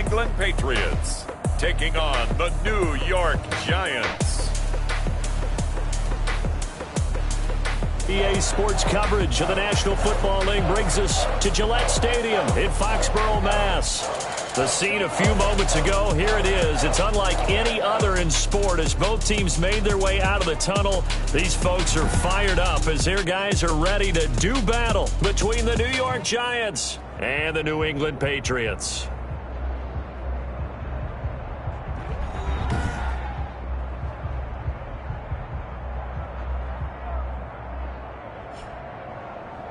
England Patriots taking on the New York Giants. EA Sports coverage of the National Football League brings us to Gillette Stadium in Foxborough, Mass. The scene a few moments ago, here it is. It's unlike any other in sport as both teams made their way out of the tunnel. These folks are fired up as their guys are ready to do battle between the New York Giants and the New England Patriots.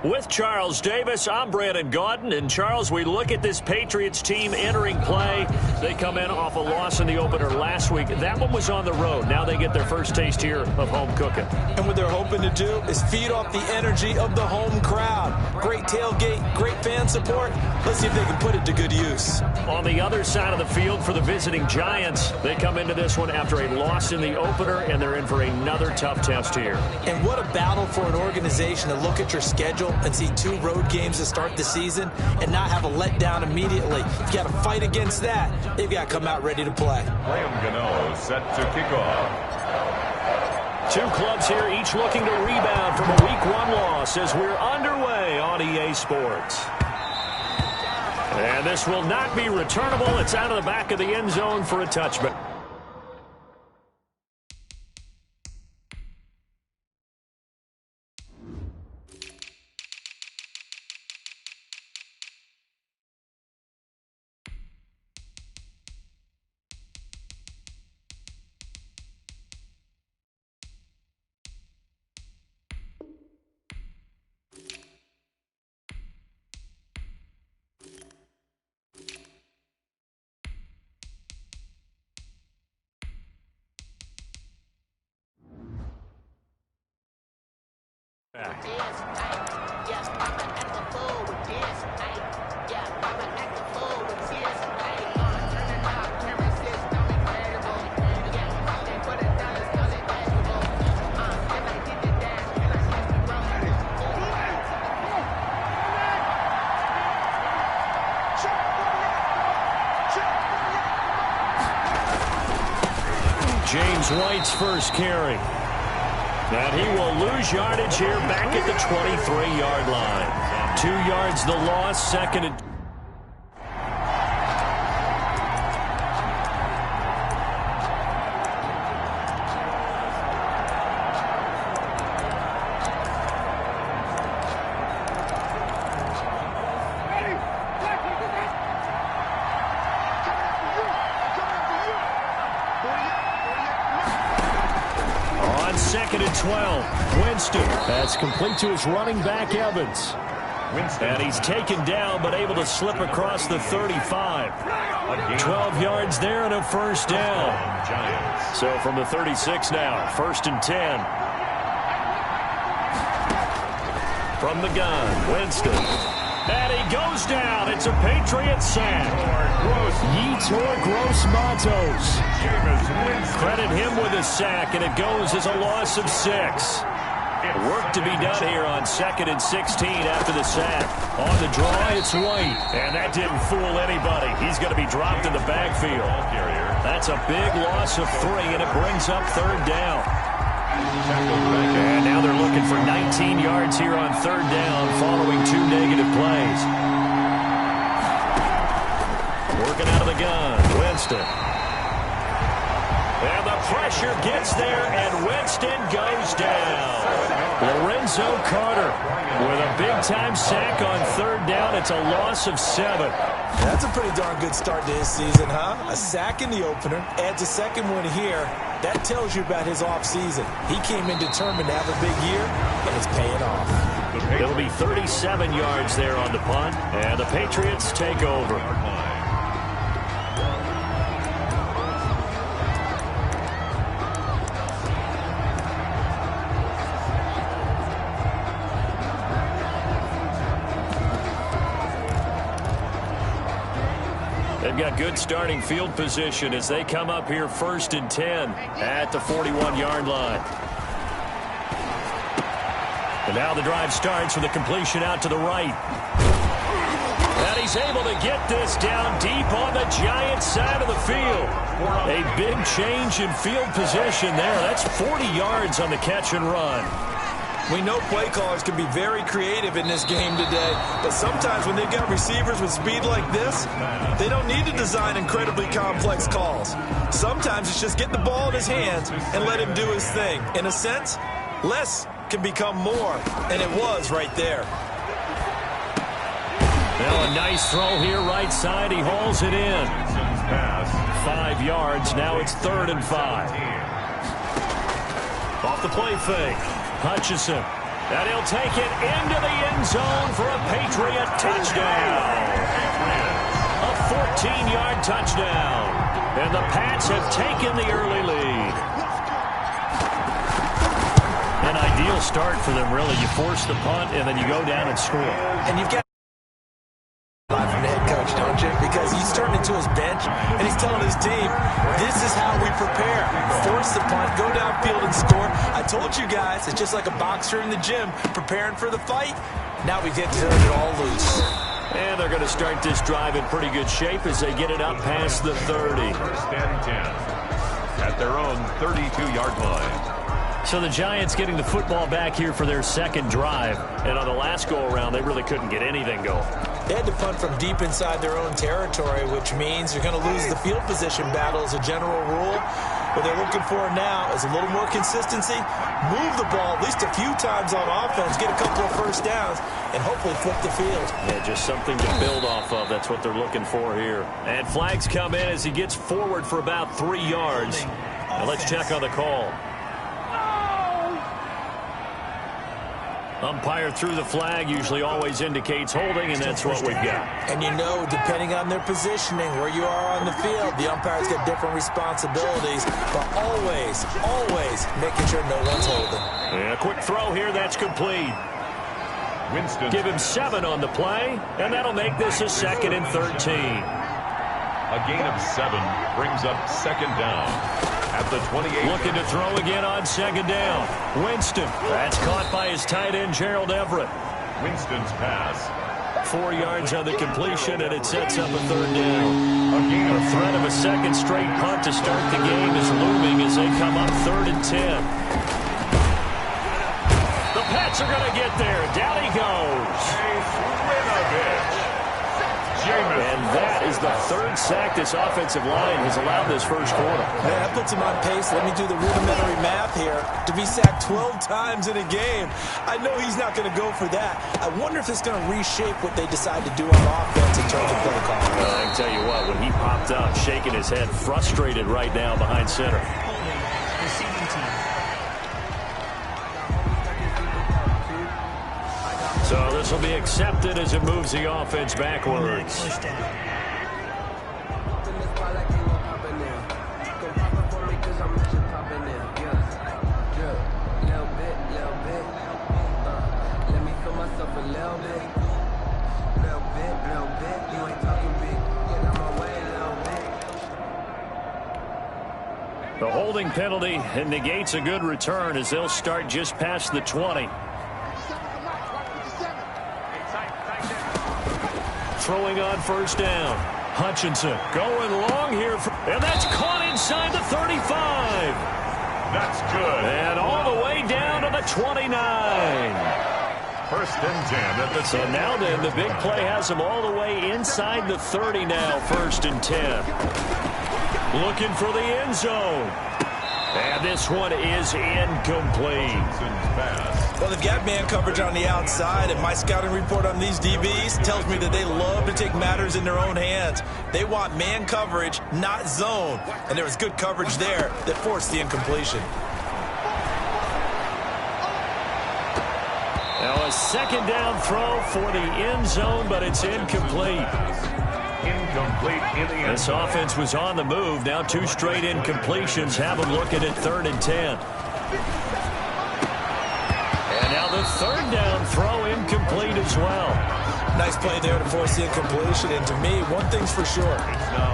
With Charles Davis, I'm Brandon Gaudin. And, Charles, we look at this Patriots team entering play. They come in off a loss in the opener last week. That one was on the road. Now they get their first taste here of home cooking. And what they're hoping to do is feed off the energy of the home crowd. Great tailgate, great fan support. Let's see if they can put it to good use. On the other side of the field for the visiting Giants, they come into this one after a loss in the opener, and they're in for another tough test here. And what a battle for an organization to look at your schedule and see 2 road games to start the season and not have a letdown immediately. You've got to fight against that. They've got to come out ready to play. Ing2008's set to kick off. 2 clubs here, each looking to rebound from a Week 1 loss as we're underway on EA Sports. And this will not be returnable. It's out of the back of the end zone for a touchback. James White's first carry. And he will lose yardage here back at the 23-yard line. 2 yards the loss, second and... Second and 12. Winston. That's complete to his running back, Evans. And he's taken down, but able to slip across the 35. 12 yards there and a first down. So from the 36 now, first and 10. From the gun, Winston. And he goes down. It's a Patriot sack. Yetur Gross-Matos. Credit him with a sack, and it goes as a loss of 6. Work to be done here on 2nd and 16 after the sack. On the draw, it's White. And that didn't fool anybody. He's going to be dropped in the backfield. That's a big loss of 3, and it brings up 3rd down. And now they're looking for 19 yards here on 3rd down following 2 negative plays. Working out of the gun, Winston. And the pressure gets there, and Winston goes down. Lorenzo Carter with a big-time sack on 3rd down. It's a loss of 7. That's a pretty darn good start to his season, huh? A sack in the opener, adds a second one here. That tells you about his offseason. He came in determined to have a big year, and it's paying off. It'll be 37 yards there on the punt, and the Patriots take over. They've got good starting field position as they come up here 1st and 10 at the 41-yard line. And now the drive starts with a completion out to the right. And he's able to get this down deep on the Giants side of the field. A big change in field position there. That's 40 yards on the catch and run. We know play callers can be very creative in this game today, but sometimes when they've got receivers with speed like this, they don't need to design incredibly complex calls. Sometimes it's just get the ball in his hands and let him do his thing. In a sense, less can become more, and it was right there. Now a nice throw here right side. He hauls it in. 5 yards. Now it's 3rd and 5. Off the play fake. Hutchinson. And he'll take it into the end zone for a Patriot touchdown. A 14-yard touchdown. And the Pats have taken the early lead. An ideal start for them, really. You force the punt, and then you go down and score. And you've got from the head coach, don't you? Because he's turning to his bench, and he's telling his team, this is how we prepare. Force the punt, go downfield and score. I told you guys, it's just like a boxer in the gym preparing for the fight. Now we get to turn it all loose. And they're going to start this drive in pretty good shape as they get it up past the 30. 1st and 10 at their own 32-yard line. So the Giants getting the football back here for their second drive. And on the last go-around, they really couldn't get anything going. They had to punt from deep inside their own territory, which means you're going to lose the field position battle as a general rule. What they're looking for now is a little more consistency, move the ball at least a few times on offense, get a couple of first downs, and hopefully flip the field. Yeah, just something to build off of. That's what they're looking for here. And flags come in as he gets forward for about 3 yards. Now let's check on the call. Umpire threw the flag, usually always indicates holding, and that's what we've got. And you know, depending on their positioning, where you are on the field, the umpire's got different responsibilities, but always making sure no one's holding. And a quick throw here, that's complete. Winston. Give him 7 on the play, and that'll make this a 2nd and 13. A gain of 7 brings up 2nd down. At the 28. Looking to throw again on 2nd down. Winston. That's caught by his tight end, Gerald Everett. Winston's pass. 4 yards on the completion, and it sets up a 3rd down. The threat of a second straight punt to start the game is looming as they come up 3rd and 10. The Pats are going to get there. Down he goes. And that is the 3rd sack this offensive line has allowed this first quarter. Man, that puts him on pace. Let me do the rudimentary math here. To be sacked 12 times in a game, I know he's not going to go for that. I wonder if it's going to reshape what they decide to do on offense in terms of play calling. I can tell you what, when he popped up, shaking his head, frustrated right now behind center. So this will be accepted as it moves the offense backwards. The holding penalty and negates a good return as they'll start just past the 20. Throwing on 1st down. Hutchinson going long here. And that's caught inside the 35. That's good. And all the way down to the 29. 1st and 10 at the 10. So now then, the big play has them all the way inside the 30 now. 1st and 10. Looking for the end zone. And this one is incomplete. Well, they've got man coverage on the outside, and my scouting report on these DBs tells me that they love to take matters in their own hands. They want man coverage, not zone. And there was good coverage there that forced the incompletion. Now a 2nd down throw for the end zone, but it's incomplete. Incomplete in the end. This offense was on the move. Now 2 straight incompletions have them looking at 3rd and 10. And now the 3rd down throw incomplete as well. Nice play there to force the incompletion. And to me, one thing's for sure.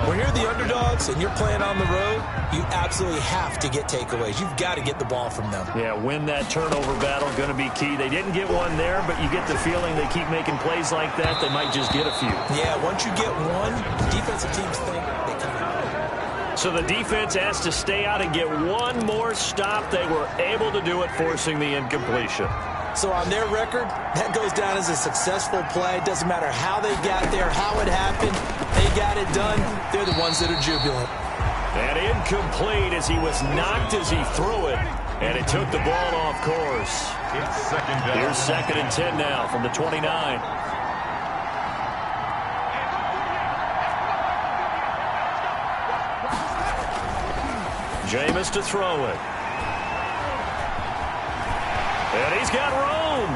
When you're the underdogs and you're playing on the road, you absolutely have to get takeaways. You've got to get the ball from them. Yeah, win that turnover battle, going to be key. They didn't get one there, but you get the feeling they keep making plays like that, they might just get a few. Yeah, once you get one, defensive teams think they can. So the defense has to stay out and get one more stop. They were able to do it, forcing the incompletion. So on their record, that goes down as a successful play. Doesn't matter how they got there, how it happened. They got it done. They're the ones that are jubilant. And incomplete as he was knocked as he threw it. And it took the ball off course. It's second down. Here's 2nd and 10 now from the 29. Jameis to throw it. And he's got room.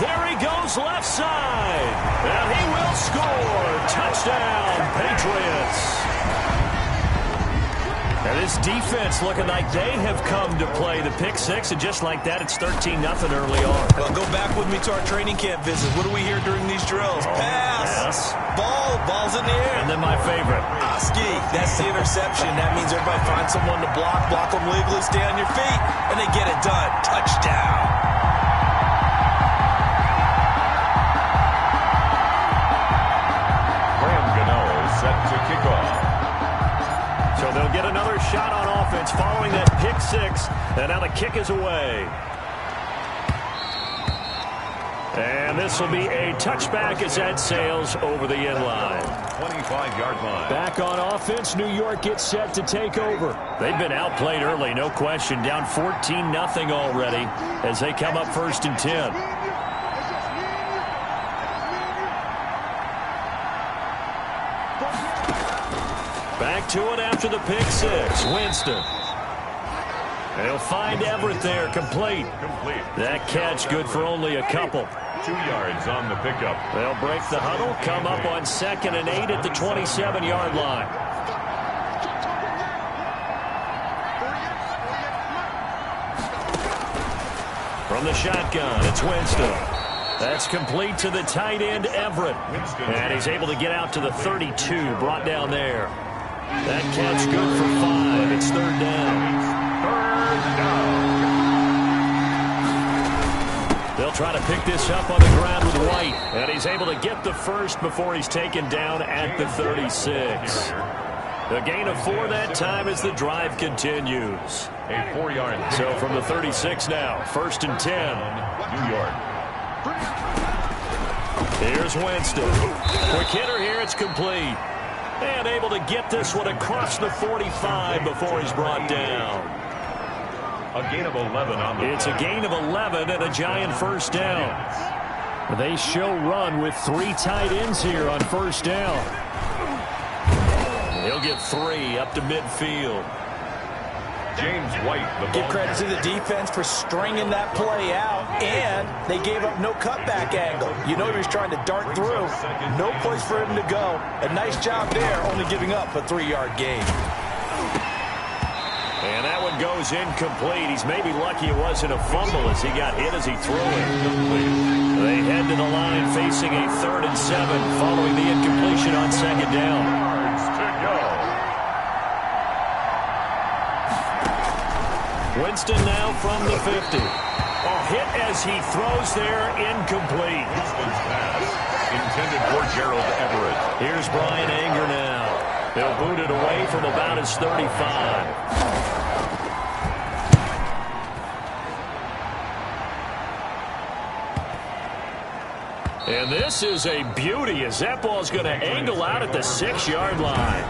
There he goes left side. And he will score. Touchdown, Patriots. And this defense looking like they have come to play the pick six. And just like that, it's 13-0 early on. Well, go back with me to our training camp visit. What do we hear during these drills? Pass. Ball's in the air. And then my favorite. Oski, that's the interception. That means everybody finds someone to block them legally, stay on your feet, and they get it done. Touchdown. Set to kick off. So they'll get another shot on offense following that pick six. And now the kick is away. And this will be a touchback as that sails over the end line. 25-yard line. Back on offense, New York gets set to take over. They've been outplayed early, no question. Down 14-0 already as they come up 1st and 10. Back to it after the pick six. Winston. They'll find Everett there, complete. That catch good for only a couple. 2 yards on the pickup. They'll break the huddle, come up on 2nd and 8 at the 27-yard line. From the shotgun, it's Winston. That's complete to the tight end, Everett. And he's able to get out to the 32, brought down there. That catch good for 5. It's 3rd down. They'll try to pick this up on the ground with White. And he's able to get the first before he's taken down at the 36. The gain of 4 that time as the drive continues. A 4-yard. So from the 36 now, 1st and 10. New York. Here's Winston. Quick hitter here, it's complete. And able to get this one across the 45 before he's brought down. A gain of 11 on the It's a gain of 11 and a giant 1st down. They show run with 3 tight ends here on 1st down. He'll get 3 up to midfield. James White. Give credit to the defense for stringing that play out, and they gave up no cutback angle. You know he was trying to dart through. No place for him to go. A nice job there, only giving up a 3-yard gain. And that one goes incomplete. He's maybe lucky it wasn't a fumble as he got hit as he threw it. They head to the line facing a 3rd and 7 following the incompletion on 2nd down. Yards to go. Winston now from the 50. A hit as he throws there, incomplete. Winston's pass intended for Gerald Everett. Here's Brian Anger now. They'll boot it away from about his 35. And this is a beauty as that ball's going to angle out at the 6-yard line.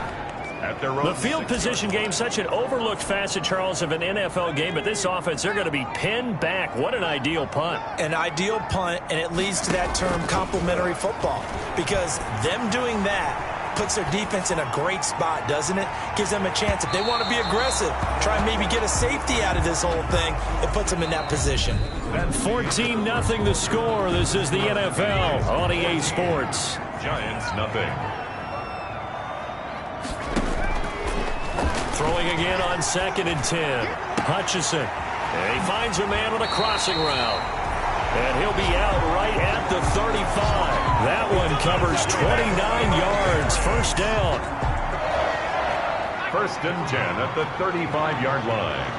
The field position game, such an overlooked facet, Charles, of an NFL game, but this offense, they're going to be pinned back. What an ideal punt. An ideal punt, and it leads to that term complementary football, because them doing that puts their defense in a great spot, doesn't it? Gives them a chance. If they want to be aggressive, try and maybe get a safety out of this whole thing, it puts them in that position. And 14-0 the score. This is the NFL on EA Sports. Giants, nothing. Throwing again on 2nd and 10. Hutchinson. And he finds a man on a crossing route. And he'll be out right at the 35. That one covers 29 yards. First down. 1st and 10 at the 35-yard line.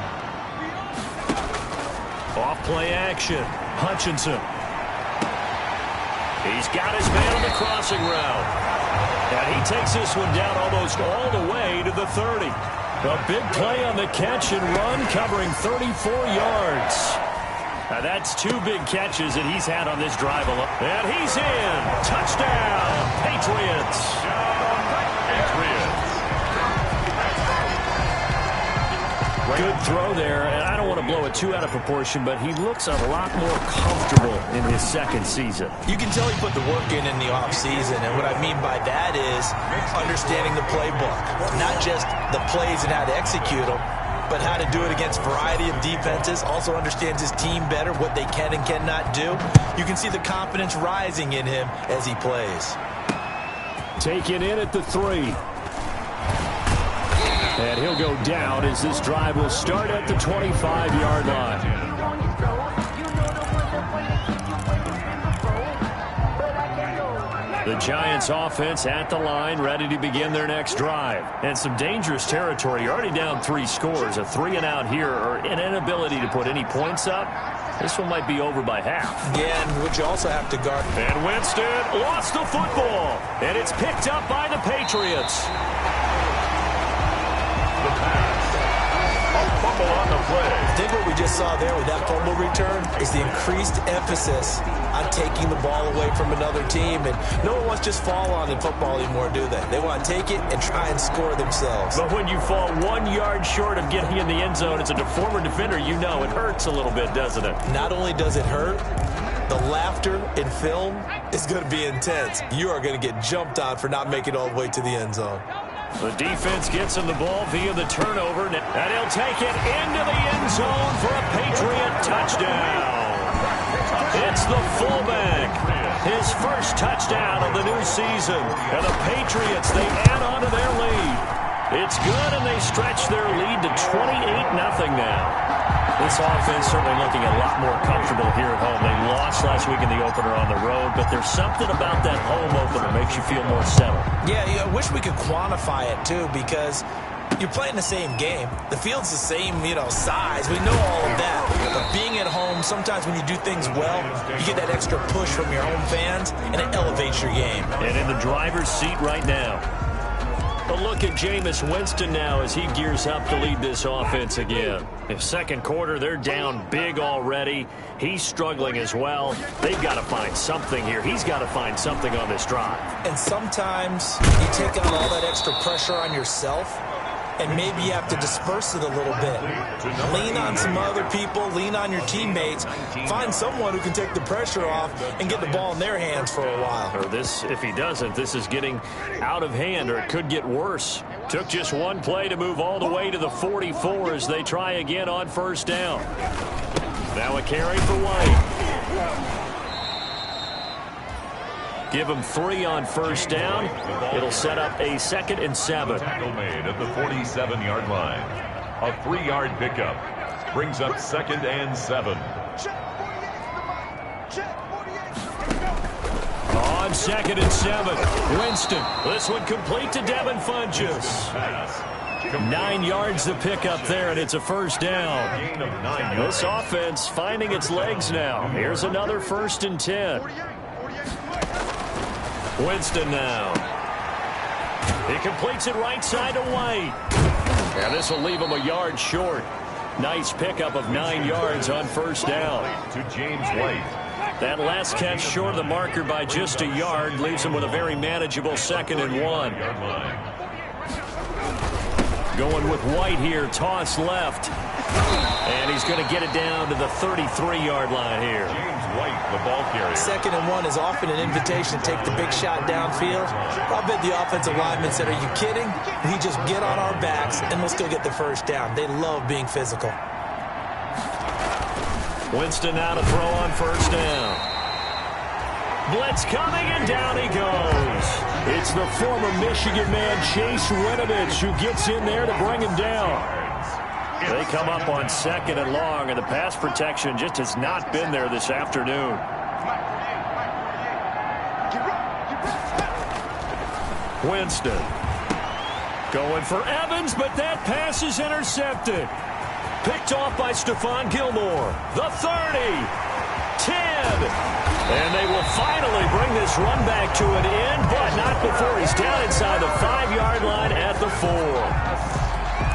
Off play action. Hutchinson. He's got his man on the crossing route. And he takes this one down almost all the way to the 30. A big play on the catch and run, covering 34 yards. Now that's 2 big catches that he's had on this drive alone. And he's in. Touchdown, Patriots. Good throw there, and I don't want to blow it too out of proportion, but he looks a lot more comfortable in his 2nd season. You can tell he put the work in the offseason, and what I mean by that is understanding the playbook. Not just the plays and how to execute them, but how to do it against a variety of defenses. Also understands his team better, what they can and cannot do. You can see the confidence rising in him as he plays. Taken in at the 3. And he'll go down as this drive will start at the 25-yard line. The Giants offense at the line, ready to begin their next drive. And some dangerous territory. You're already down 3 scores. A 3-and-out here, or an inability to put any points up. This one might be over by half. Yeah, and what you also have to guard. And Winston lost the football. And it's picked up by the Patriots. The pass. A fumble on the play. I think what we just saw there with that fumble return is the increased emphasis on taking the ball away from another team. And no one wants to just fall on in football anymore, do they? They want to take it and try and score themselves. But when you fall 1 yard short of getting in the end zone as a former defender, you know it hurts a little bit, doesn't it? Not only does it hurt, the laughter in film is going to be intense. You are going to get jumped on for not making it all the way to the end zone. The defense gets him the ball via the turnover, and he'll take it into the end zone for a Patriot touchdown. It's the fullback. His first touchdown of the new season. And the Patriots, they add on to their lead. It's good, and they stretch their lead to 28-0 now. This offense certainly looking a lot more comfortable here at home. They lost last week in the opener on the road, but there's something about that home opener that makes you feel more settled. Yeah, I wish we could quantify it, too, because you're playing the same game. The field's the same, size. We know all of that. But being at home, sometimes when you do things well, you get that extra push from your home fans, and it elevates your game. And in the driver's seat right now. A look at Jameis Winston now as he gears up to lead this offense again. In 2nd quarter, they're down big already. He's struggling as well. They've got to find something here. He's got to find something on this drive. And sometimes you take on all that extra pressure on yourself, and maybe you have to disperse it a little bit. Lean on some other people, lean on your teammates, find someone who can take the pressure off and get the ball in their hands for a while. Or this, if he doesn't, this is getting out of hand, or it could get worse. Took just one play to move all the way to the 44 as they try again on 1st down. Now a carry for White. Give him 3 on 1st down. It'll set up a 2nd and 7. Tackle made at the 47-yard line. A 3-yard pickup brings up 2nd and 7. On 2nd and 7, Winston. This one complete to Devin Funchess. 9 yards to pick up there, and it's a 1st down. This offense finding its legs now. Here's another 1st and 10. Winston now. He completes it right side to White. And this will leave him a yard short. Nice pickup of 9 yards on 1st down. To James White. That last catch short of the marker by just a yard leaves him with a very manageable 2nd and 1. Going with White here, toss left. And he's going to get it down to the 33-yard line here. James White, the ball carrier. 2nd and 1 is often an invitation to take the big shot downfield. I bet the offensive lineman said, "Are you kidding? We just get on our backs and let's go get the 1st down." They love being physical. Winston now to throw on 1st down. Blitz coming, and down he goes. It's the former Michigan man, Chase Winovich, who gets in there to bring him down. They come up on 2nd and long, and the pass protection just has not been there this afternoon. Winston going for Evans, but that pass is intercepted. Picked off by Stephon Gilmore. The 30, 10, and they will finally bring this run back to an end, but not before he's down inside the 5-yard line at the 4.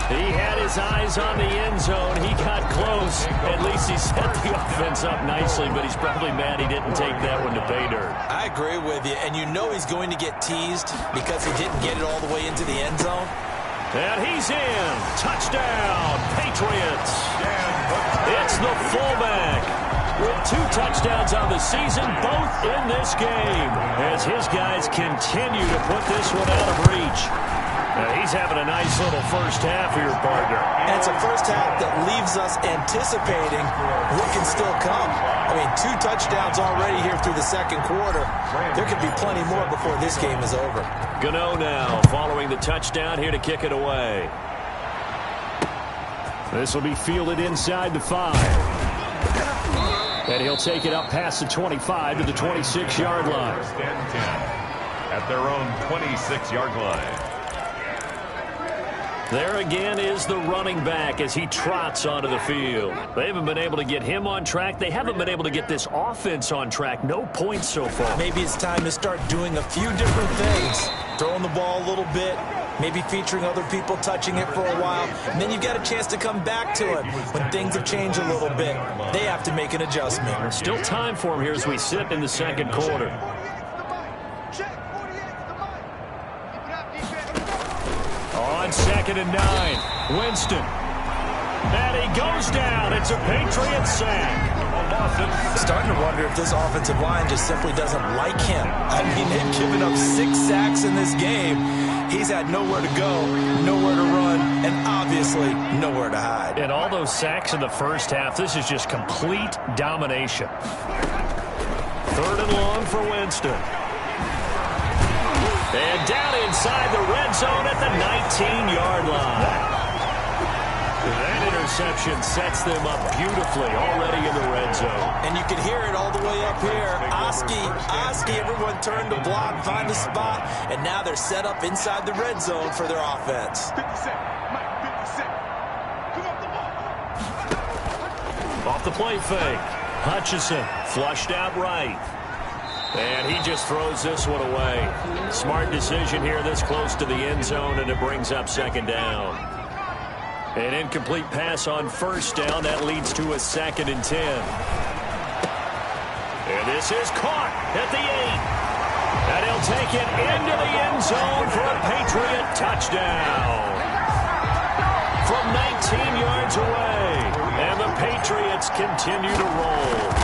He had his eyes on the end zone. He got close. At least he set the offense up nicely, but he's probably mad he didn't take that one to pay dirt. I agree with you, and you know he's going to get teased because he didn't get it all the way into the end zone. And he's in. Touchdown, Patriots. It's the fullback with 2 touchdowns on the season, both in this game, as his guys continue to put this one out of reach. He's having a nice little first half here, partner. And it's a first half that leaves us anticipating what can still come. I mean, 2 touchdowns already here through the second quarter. There could be plenty more before this game is over. Gano now following the touchdown here to kick it away. This will be fielded inside the 5. And he'll take it up past the 25 to the 26-yard line. At their own 26-yard line. There again is the running back as he trots onto the field. They haven't been able to get him on track. They haven't been able to get this offense on track. No points so far. Maybe it's time to start doing a few different things. Throwing the ball a little bit, maybe featuring other people touching it for a while, and then you've got a chance to come back to it when things have changed a little bit. They have to make an adjustment. There's still time for him here as we sit in the second quarter. On 2nd and 9, Winston. And he goes down. It's a Patriot sack. Starting to wonder if this offensive line just simply doesn't like him. I mean, they've given up 6 sacks in this game. He's had nowhere to go, nowhere to run, and obviously nowhere to hide. And all those sacks in the first half, this is just complete domination. 3rd and long for Winston. And down inside the red zone at the 19-yard line. That interception sets them up beautifully already in the red zone. And you can hear it all the way up here. Oski, everyone turned to block, find a spot, and now they're set up inside the red zone for their offense. Off the play fake. Hutchinson flushed out right. And he just throws this one away. Smart decision here this close to the end zone, and it brings up 2nd down. An incomplete pass on 1st down. That leads to a 2nd and 10. And this is caught at the 8. And he'll take it into the end zone for a Patriot touchdown. From 19 yards away. And the Patriots continue to roll.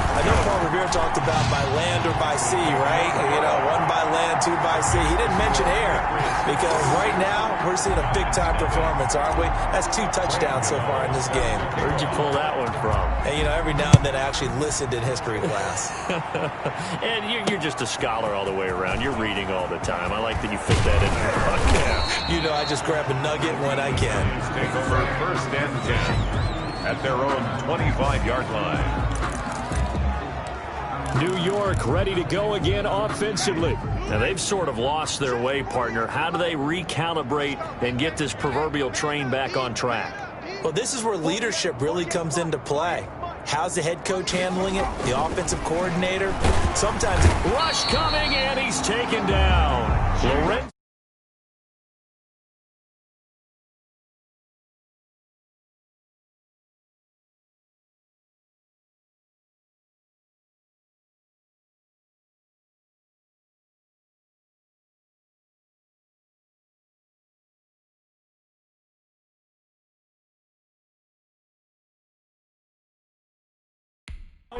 I know Paul Revere talked about by land or by sea, right? You know, 1 by land, 2 by sea. He didn't mention air because right now we're seeing a big-time performance, aren't we? That's 2 touchdowns so far in this game. Where'd you pull that one from? And, you know, every now and then I actually listened in history class. And you're just a scholar all the way around. You're reading all the time. I like that you fit that in your podcast. You know, I just grab a nugget when I can. Take over 1st and 10 at their own 25-yard line. New York ready to go again offensively. Now, they've sort of lost their way, partner. How do they recalibrate and get this proverbial train back on track? Well, this is where leadership really comes into play. How's the head coach handling it? The offensive coordinator? Sometimes... Rush coming, and he's taken down. Lorenzo.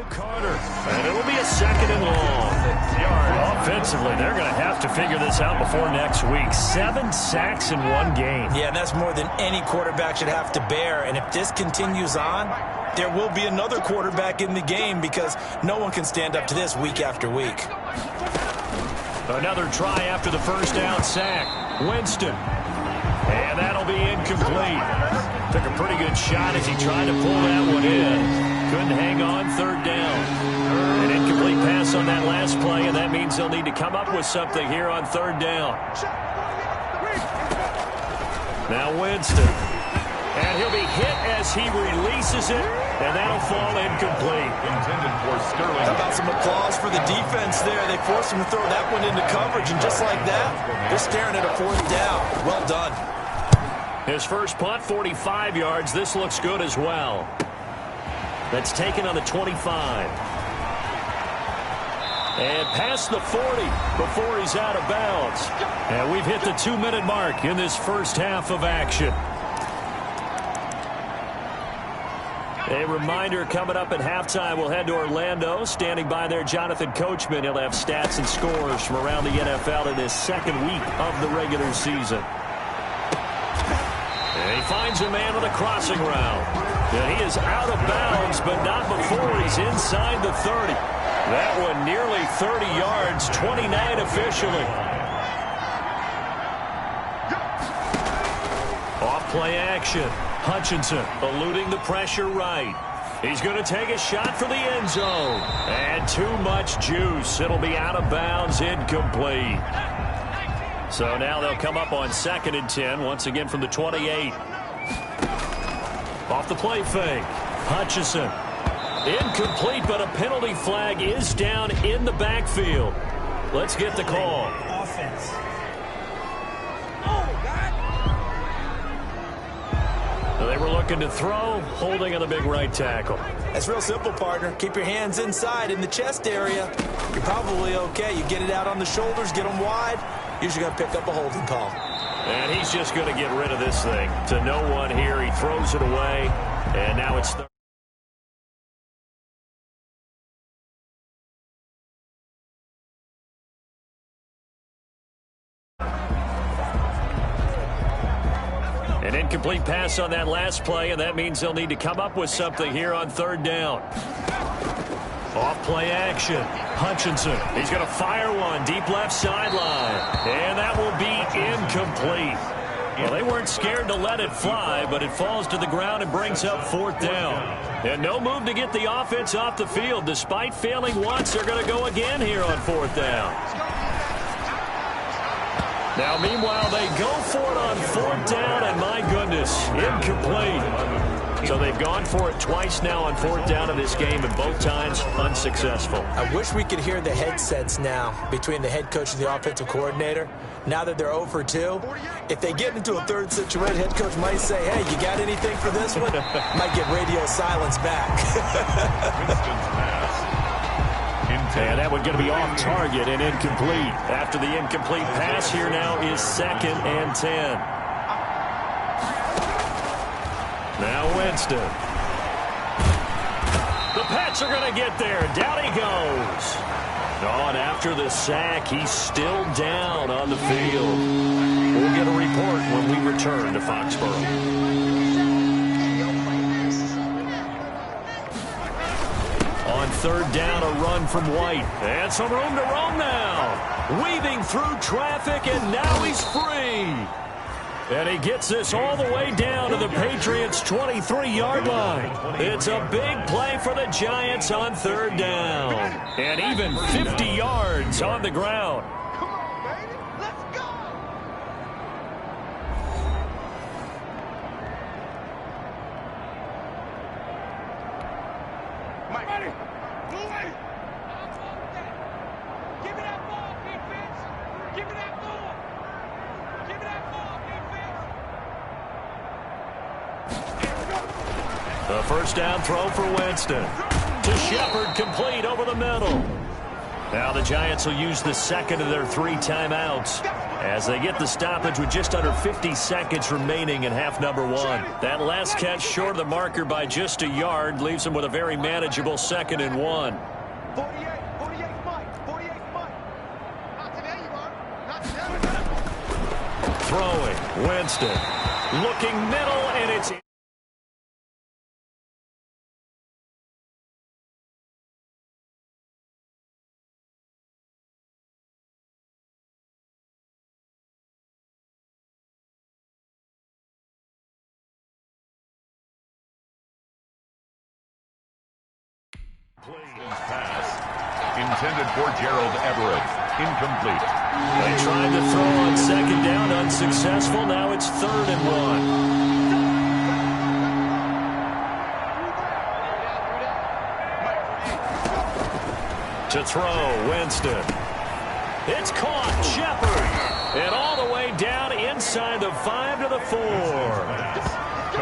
Carter, and it'll be a 2nd and long. Offensively, they're going to have to figure this out before next week. 7 sacks in 1 game. Yeah, and that's more than any quarterback should have to bear. And if this continues on, there will be another quarterback in the game because no one can stand up to this week after week. Another try after the 1st down sack. Winston. And that'll be incomplete. Took a pretty good shot as he tried to pull that one in. Couldn't hang on, third down. An incomplete pass on that last play, and that means they'll need to come up with something here on third down. Now Winston. And he'll be hit as he releases it, and that'll fall incomplete. Intended for Sterling. How about some applause for the defense there? They forced him to throw that one into coverage, and just like that, they're staring at a fourth down. Well done. His first punt, 45 yards. This looks good as well. That's taken on the 25. And past the 40 before he's out of bounds. And we've hit the 2-minute mark in this first half of action. A reminder coming up at halftime, we'll head to Orlando. Standing by there, Jonathan Coachman. He'll have stats and scores from around the NFL in this second week of the regular season. And he finds a man with a crossing route. And he is out of bounds, but not before he's inside the 30. That one nearly 30 yards, 29 officially. Off play action. Hutchinson eluding the pressure right. He's going to take a shot for the end zone. And too much juice. It'll be out of bounds, incomplete. So now they'll come up on 2nd and 10, once again from the 28. Off the play fake. Hutchinson. Incomplete, but a penalty flag is down in the backfield. Let's get the call. Offense. They were looking to throw, holding on the big right tackle. That's real simple, partner. Keep your hands inside in the chest area. You're probably okay. You get it out on the shoulders, get them wide. Usually going to pick up a holding call. And he's just going to get rid of this thing. To no one here. He throws it away. And now it's third. An incomplete pass on that last play, and that means they'll need to come up with something here on third down. Off play action. Hutchinson. He's going to fire one deep left sideline. And that will be incomplete. Well, they weren't scared to let it fly, but it falls to the ground and brings up fourth down. And no move to get the offense off the field. Despite failing once, they're going to go again here on fourth down. Now, meanwhile, they go for it on fourth down, and my goodness, incomplete. So they've gone for it twice now on fourth down in this game, and both times unsuccessful. I wish we could hear the headsets now between the head coach and the offensive coordinator. Now that they're 0 for 2, if they get into a third situation, head coach might say, hey, you got anything for this one? Might get radio silence back. Winston's pass. And that one going to be off target and incomplete. After the incomplete pass, here now is 2nd and 10. Now Winston. The Pats are going to get there. Down he goes. Oh, and after the sack, he's still down on the field. We'll get a report when we return to Foxborough. On third down, a run from White. And some room to roam now. Weaving through traffic, and now he's free. And he gets this all the way down to the Patriots' 23-yard line. It's a big play for the Giants on third down. And even 50 yards on the ground. Come on, baby. Let's go. Mike. Ready. Move. Give me that ball, defense. Give me that ball. Give me that ball, defense. The first down throw for Winston. To Shepard, complete over the middle. Now the Giants will use the second of their 3 timeouts as they get the stoppage with just under 50 seconds remaining in half number 1. That last catch short of the marker by just a yard leaves them with a very manageable 2nd and 1. 48, 48 Mike, 48 Mike. Not today, you are. Not today. Throwing, Winston. Looking middle, and it's Pass intended for Gerald Everett. Incomplete. They tried to throw on second down, unsuccessful. Now it's 3rd and 1. To throw, Winston. It's caught, Shepard. And all the way down inside the 5 to the 4.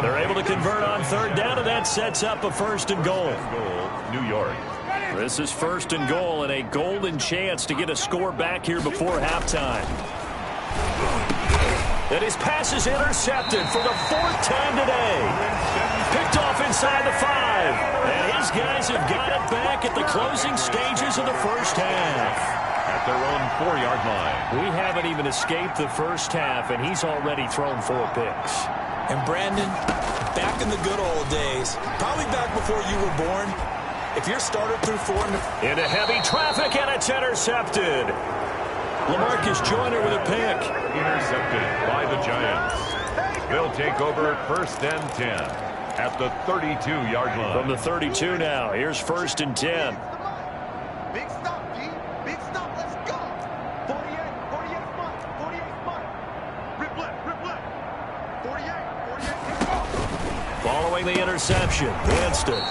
They're able to convert on 3rd down, and that sets up a 1st and goal. New York. This is 1st and goal and a golden chance to get a score back here before halftime. And his pass is intercepted for the 4th time today. Picked off inside the 5. And his guys have got it back at the closing stages of the first half. At their own 4-yard line. We haven't even escaped the first half, and he's already thrown 4 picks. And Brandon, back in the good old days, probably back before you were born, if you're started through 4 into heavy traffic, and it's intercepted. LaMarcus Joyner with a pick. Intercepted by the Giants. They'll take over 1st and 10 at the 32-yard line. From the 32 now, here's 1st and 10. Big stop, G. Big stop. Let's go. 48 Mike. 48 Mike. Rip left. 48. Following the interception, Winston.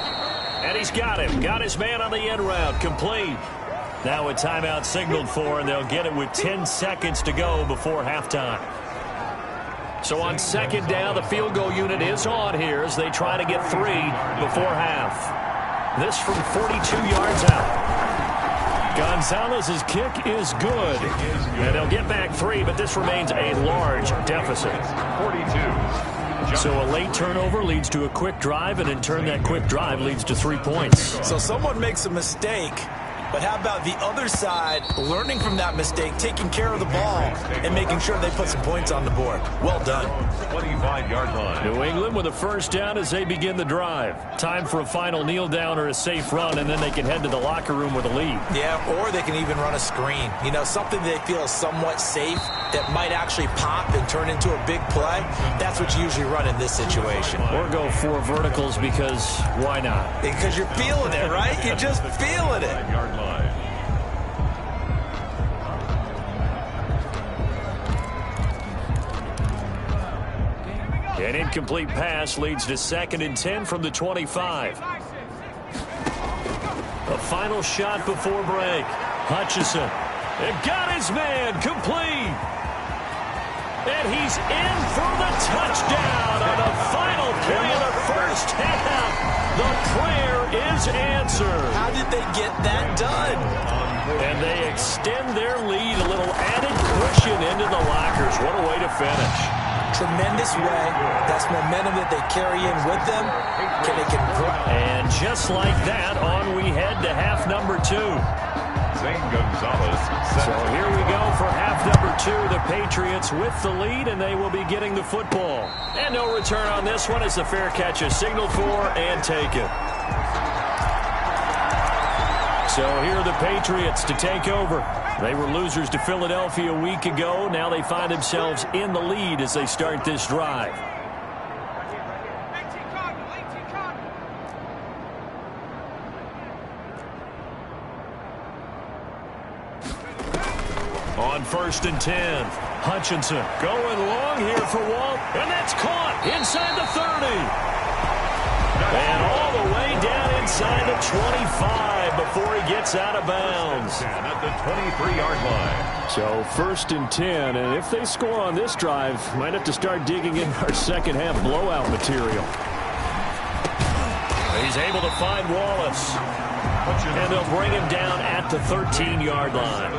And he's got him. Got his man on the end route. Complete. Now a timeout signaled for, and they'll get it with 10 seconds to go before halftime. So on 2nd down, the field goal unit is on here as they try to get 3 before half. This from 42 yards out. Gonzalez's kick is good. And they'll get back 3, but this remains a large deficit. 42. So a late turnover leads to a quick drive, and in turn that quick drive leads to 3 points. So someone makes a mistake, but how about the other side learning from that mistake, taking care of the ball, and making sure they put some points on the board? Well done. 25-yard line. New England with a 1st down as they begin the drive. Time for a final kneel down or a safe run, and then they can head to the locker room with a lead. Yeah, or they can even run a screen. You know, something they feel is somewhat safe that might actually pop and turn into a big play. That's what you usually run in this situation. Or go 4 verticals because why not? Because you're feeling it, right? You're just feeling it. Yard line. An incomplete pass leads to 2nd and 10 from the 25. A final shot before break. Hutchinson. It got his man. Complete. And he's in for the touchdown on the final play of the first half. The prayer is answered. How did they get that done? And they extend their lead, a little added cushion into the lockers. What a way to finish. Tremendous way. That's momentum that they carry in with them. Can they convert? And just like that, on we head to half number 2. Zane Gonzalez. So here we go for half number 2. The Patriots with the lead, and they will be getting the football. And no return on this one as the fair catch is signaled for and taken. So here are the Patriots to take over. They were losers to Philadelphia a week ago. Now they find themselves in the lead as they start this drive. On 1st and 10, Hutchinson going long here for Walt, and that's caught inside the 30. And all the way down inside the 25 before he gets out of bounds. At the 23-yard line. So 1st and 10, and if they score on this drive, might have to start digging in our second half blowout material. He's able to find Wallace. And they'll bring him down at the 13-yard line.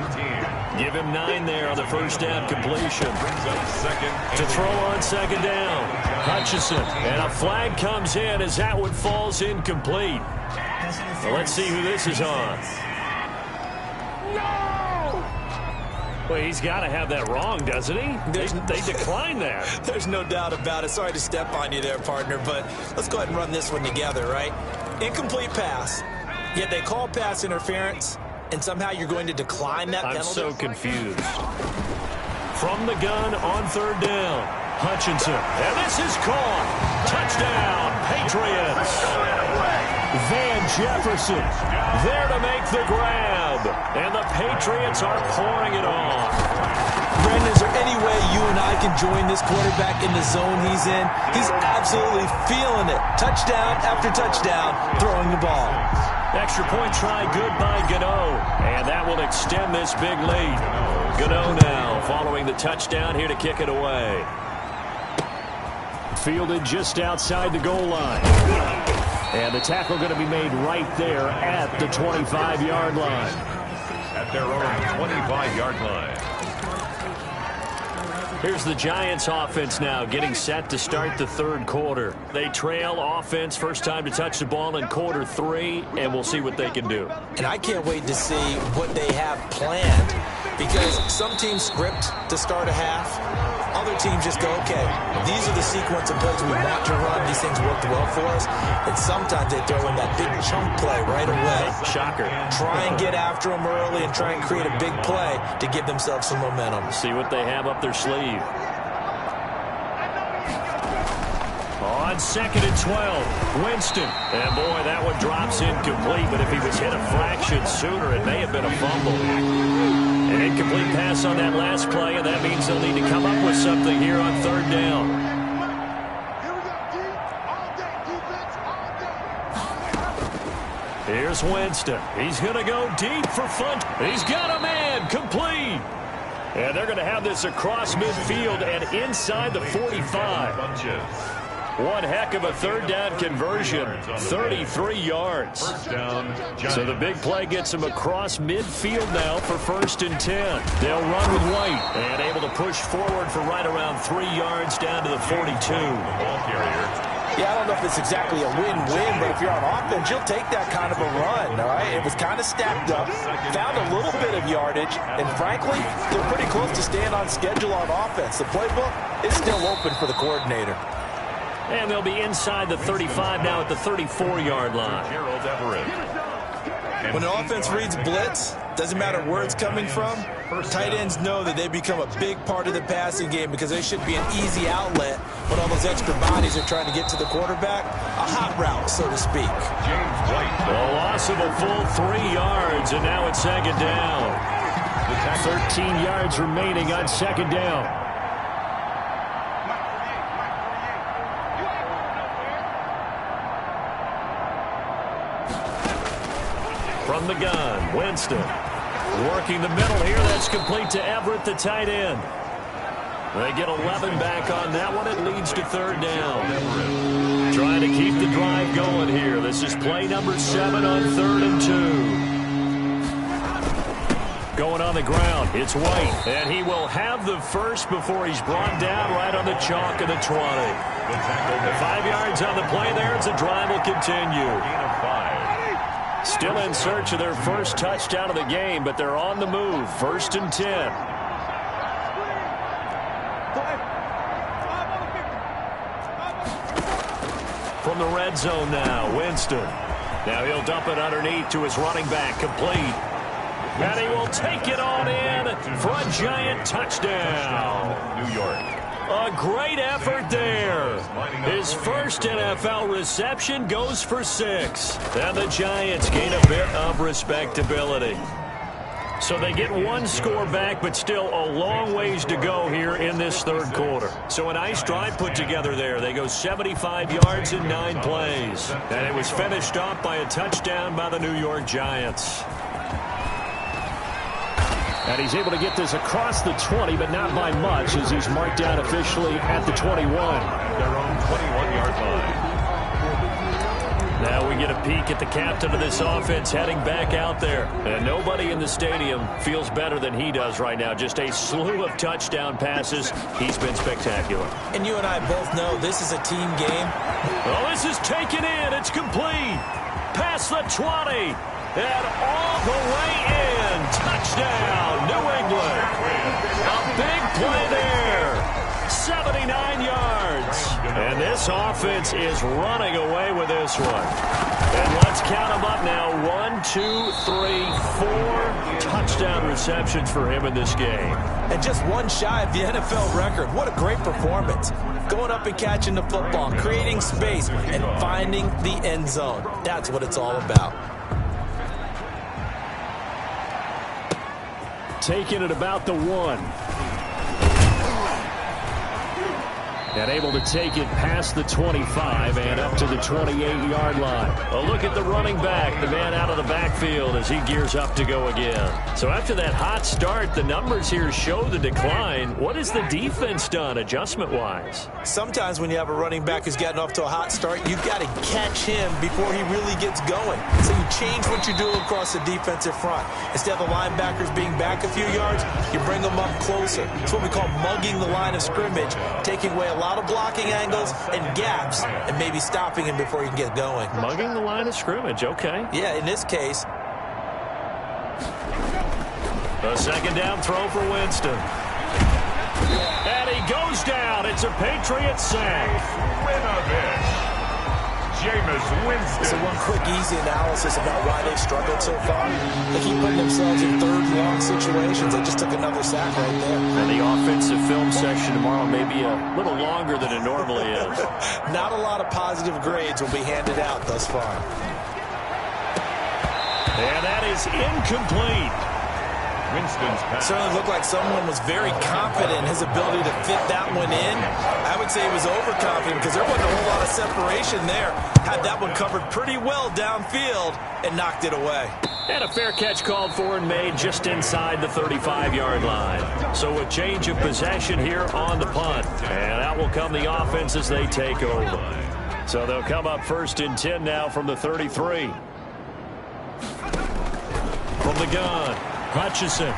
Give him 9 there on the first down completion. To throw on 2nd down. Hutchinson. And a flag comes in as that one falls incomplete. Well, let's see who this is on. Well, he's got to have that wrong, doesn't he? They declined that. There's no doubt about it. Sorry to step on you there, partner, but let's go ahead and run this one together, right? Incomplete pass. Yet they call pass interference, and somehow you're going to decline that penalty? I'm so confused. From the gun on 3rd down, Hutchinson. And this is caught. Touchdown, Patriots. Van Jefferson there to make the grab. And the Patriots are pouring it on. Brandon, is there any way you and I can join this quarterback in the zone he's in? He's absolutely feeling it. Touchdown after touchdown, throwing the ball. Extra point try good by Gano. And that will extend this big lead. Gano now following the touchdown here to kick it away. Fielded just outside the goal line. And the tackle going to be made right there at the 25-yard line. At their own 25-yard line. Here's the Giants offense now getting set to start the third quarter. They trail offense, first time to touch the ball in quarter 3, and we'll see what they can do. And I can't wait to see what they have planned, because some teams script to start a half. Other teams just go, okay, these are the sequence of plays we want to run. These things worked well for us. And sometimes they throw in that big chunk play right away. Shocker. Try and get after them early and try and create a big play to give themselves some momentum. See what they have up their sleeve. On 2nd and 12, Winston. And boy, that one drops incomplete, but if he was hit a fraction sooner, it may have been a fumble. An incomplete pass on that last play, and that means they'll need to come up with something here on third down. Here's Winston. He's going to go deep for fun. He's got a man. Complete. And they're going to have this across midfield and inside the 45. One heck of a third down conversion, 33 yards. First down, Giants. So the big play gets them across midfield now for 1st and 10. They'll run with White and able to push forward for right around 3 yards down to the 42. Ball carrier. Yeah, I don't know if it's exactly a win-win, but if you're on offense, you'll take that kind of a run, all right? It was kind of stacked up, found a little bit of yardage, and frankly, they're pretty close to staying on schedule on offense. The playbook is still open for the coordinator. And they'll be inside the 35 now at the 34-yard line. Gerald Everett. When an offense reads blitz, doesn't matter where it's coming from, tight ends know that they become a big part of the passing game because they should be an easy outlet when all those extra bodies are trying to get to the quarterback. A hot route, so to speak. James White. A loss of a full 3 yards, and now it's 2nd down. 13 yards remaining on 2nd down. From the gun, Winston working the middle here. That's complete to Everett, the tight end. They get 11 back on that one. It leads to 3rd down. Trying to keep the drive going here. This is play number 7 on 3rd and 2. Going on the ground, it's White, and he will have the first before he's brought down right on the chalk of the 20. 5 yards on the play there as the drive will continue. Gain of 5. Still in search of their first touchdown of the game, but they're on the move. 1st and 10. From the red zone now, Winston. Now he'll dump it underneath to his running back, complete. And he will take it on in for a giant touchdown. New York. A great effort there. His first NFL reception goes for 6. And the Giants gain a bit of respectability. So they get 1 score back, but still a long ways to go here in this 3rd quarter. So a nice drive put together there. They go 75 yards in 9 plays. And it was finished off by a touchdown by the New York Giants. And he's able to get this across the 20, but not by much, as he's marked down officially at the 21. Their own 21-yard line. Now we get a peek at the captain of this offense heading back out there. And nobody in the stadium feels better than he does right now. Just a slew of touchdown passes. He's been spectacular. And you and I both know this is a team game. Well, this is taken in. It's complete. Past the 20. And all the way in. Touchdown, New England. A big play there. 79 yards. And this offense is running away with this one. And let's count them up now. 1, 2, 3, 4 touchdowns. touchdown receptions for him in this game. And just one shy of the NFL record. What a great performance. Going up and catching the football, creating space, and finding the end zone. That's what it's all about. Taking it about the 1. And able to take it past the 25 and up to the 28-yard line. A look at the running back, the man out of the backfield as he gears up to go again. So after that hot start, the numbers here show the decline. What has the defense done adjustment-wise? Sometimes when you have a running back who's gotten off to a hot start, you've got to catch him before he really gets going. So you change what you do across the defensive front. Instead of the linebackers being back a few yards, you bring them up closer. It's what we call mugging the line of scrimmage, taking away a lot of blocking angles and gaps and maybe stopping him before he can get going. Mugging the line of scrimmage, okay. Yeah, in this case. A second down throw for Winston. And he goes down. It's a Patriot sack. Winovich. Jameis Winston. So one quick, easy analysis about why they've struggled so far. They keep putting themselves in third and long situations. They just took another sack right there. And the offensive film section tomorrow may be a little longer than it normally is. Not a lot of positive grades will be handed out thus far. And that is incomplete. Winston's pass. Certainly looked like someone was very confident in his ability to fit that one in. I would say he was overconfident because there wasn't a whole lot of separation there. Had that one covered pretty well downfield and knocked it away. And a fair catch called for and made just inside the 35-yard line. So a change of possession here on the punt. And out will come the offense as they take over. So they'll come up 1st and 10 now from the 33. From the gun, Hutchinson.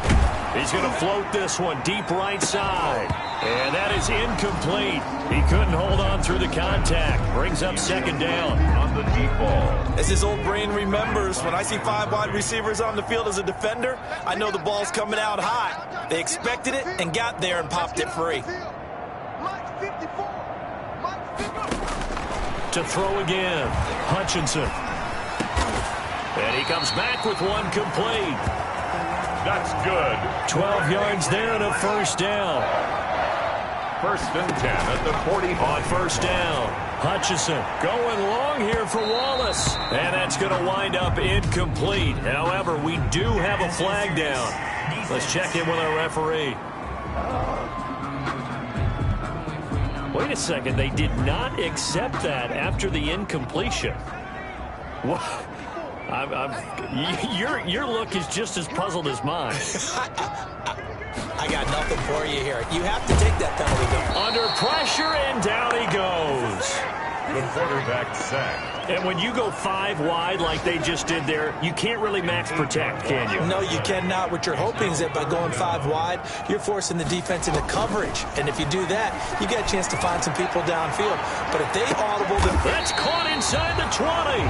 He's going to float this one deep right side. And that is incomplete. He couldn't hold on through the contact. Brings up 2nd down. On the deep ball. As his old brain remembers, when I see 5 wide receivers on the field as a defender, I know the ball's coming out hot. They expected it and got there and popped it free. To throw again, Hutchinson. And he comes back with one complete. That's good. 12 yards there and a 1st down. 1st and 10 at the 40. On 1st down, Hutchinson going long here for Wallace. And that's going to wind up incomplete. However, we do have a flag down. Let's check in with our referee. Wait a second. They did not accept that after the incompletion. What? Your look is just as puzzled as mine. I got nothing for you here. You have to take that penalty. Under pressure, and down he goes. The quarterback sacked. And when you go 5 wide like they just did there, you can't really max protect, can you? No, you cannot. What you're hoping is that by going 5 wide, you're forcing the defense into coverage. And if you do that, you get a chance to find some people downfield. But if they audible them... That's caught inside the 20.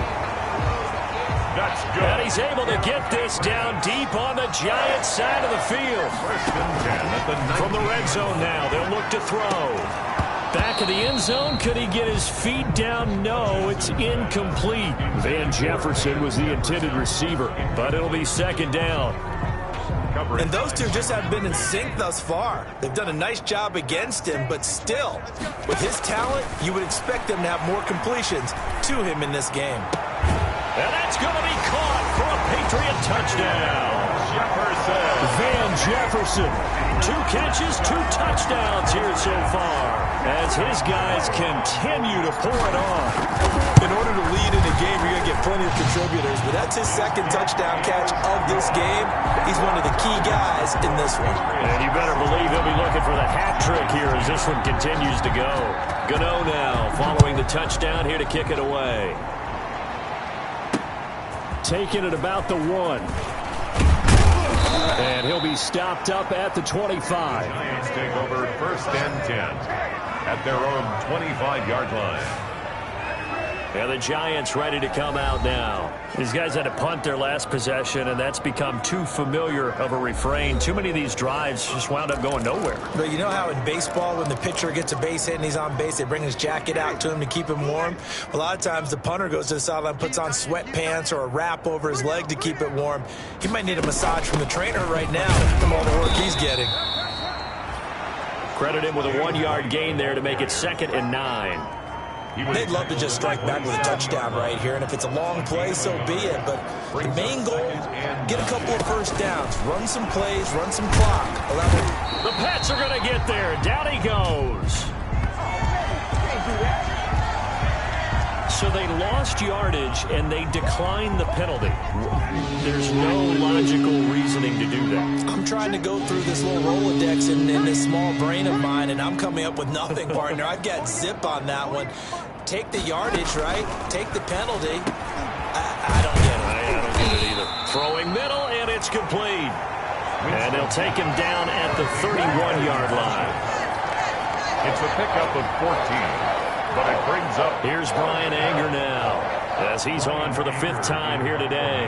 That's good. And he's able to get this down deep on the Giants side of the field. 1st and 10 at the 90. From the red zone now, they'll look to throw. Back of the end zone, could he get his feet down? No, it's incomplete. Van Jefferson was the intended receiver, but it'll be 2nd down. And those two just haven't been in sync thus far. They've done a nice job against him, but still, with his talent, you would expect them to have more completions to him in this game. And that's going to be caught for a Patriot touchdown. Jefferson. Van Jefferson. 2 catches, 2 touchdowns here so far as his guys continue to pour it on. In order to lead in a game, you're going to get plenty of contributors, but that's his 2nd touchdown catch of this game. He's one of the key guys in this one. And you better believe he'll be looking for the hat trick here as this one continues to go. Gano now following the touchdown here to kick it away. Taking it about the 1. And he'll be stopped up at the 25. Giants take over 1st and 10 at their own 25-yard line. And the Giants ready to come out now. These guys had to punt their last possession, and that's become too familiar of a refrain. Too many of these drives just wound up going nowhere. But you know how in baseball, when the pitcher gets a base hit and he's on base, they bring his jacket out to him to keep him warm? A lot of times the punter goes to the sideline, puts on sweatpants or a wrap over his leg to keep it warm. He might need a massage from the trainer right now from all the work he's getting. Credit him with a 1-yard gain there to make it 2nd and 9. They'd love to just strike back with a touchdown right here, and if it's a long play, so be it. But the main goal, get a couple of first downs, run some plays, run some clock. The Pats are going to get there. Down he goes. So they lost yardage, and they declined the penalty. There's no logical reasoning to do that. I'm trying to go through this little Rolodex in this small brain of mine, and I'm coming up with nothing, partner. I've got zip on that one. Take the yardage, right? Take the penalty. I don't get it. I don't get it either. Throwing middle, and it's complete. And they'll take him down at the 31-yard line. It's a pickup of 14. But it brings up. Here's Brian Anger now, as he's on for the 5th time here today.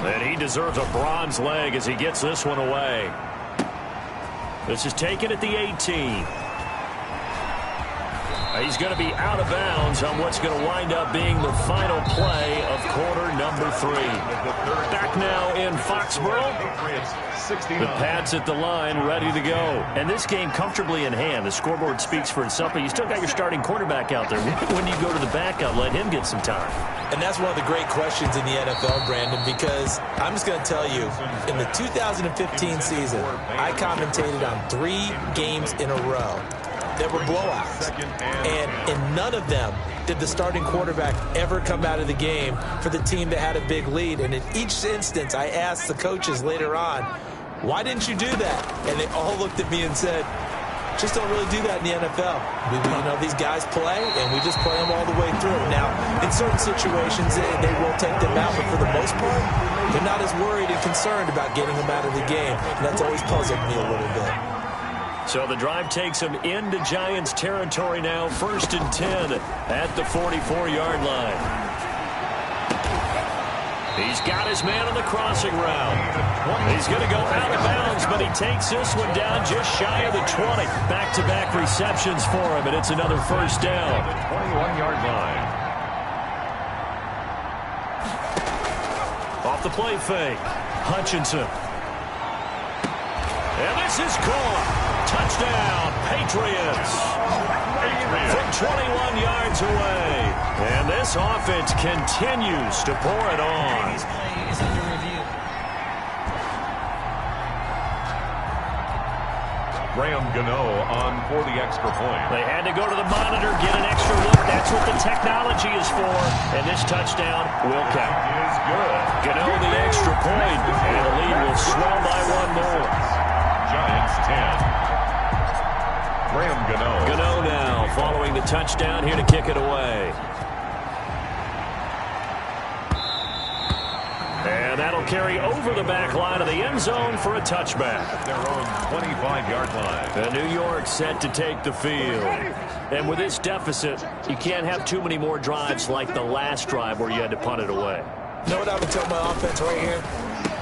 And he deserves a bronze leg as he gets this one away. This is taken at the 18. He's going to be out of bounds on what's going to wind up being the final play of quarter number 3. Back now in Foxborough. The Pats at the line, ready to go. And this game comfortably in hand. The scoreboard speaks for itself, but you still got your starting quarterback out there. When do you go to the backup, let him get some time? And that's one of the great questions in the NFL, Brandon, because I'm just going to tell you, in the 2015 season, I commentated on 3 games in a row that were blowouts. And in none of them did the starting quarterback ever come out of the game for the team that had a big lead. And in each instance, I asked the coaches later on, why didn't you do that? And they all looked at me and said, just don't really do that in the NFL. These guys play, and we just play them all the way through. Now, in certain situations, they will take them out, but for the most part, they're not as worried and concerned about getting them out of the game. And that's always puzzled me a little bit. So the drive takes him into Giants territory now, 1st and 10 at the 44-yard line. He's got his man on the crossing route. He's going to go out of bounds, but he takes this one down just shy of the 20. Back-to-back receptions for him, and it's another 1st down. 21-yard line. Off the play fake, Hutchinson. And this is caught. Touchdown, Patriots. From 21 yards away. And this offense continues to pour it on. Graham Gano on for the extra point. They had to go to the monitor, get an extra look. That's what the technology is for. And this touchdown will count. Is good. Gano the extra point. And the lead will swell by 1 more. Giants 10. Graham Gano. Gano now following the touchdown here to kick it away. And that'll carry over the back line of the end zone for a touchback. At their own 25-yard line. And New York set to take the field. And with this deficit, you can't have too many more drives like the last drive where you had to punt it away. You know what I would tell my offense right here?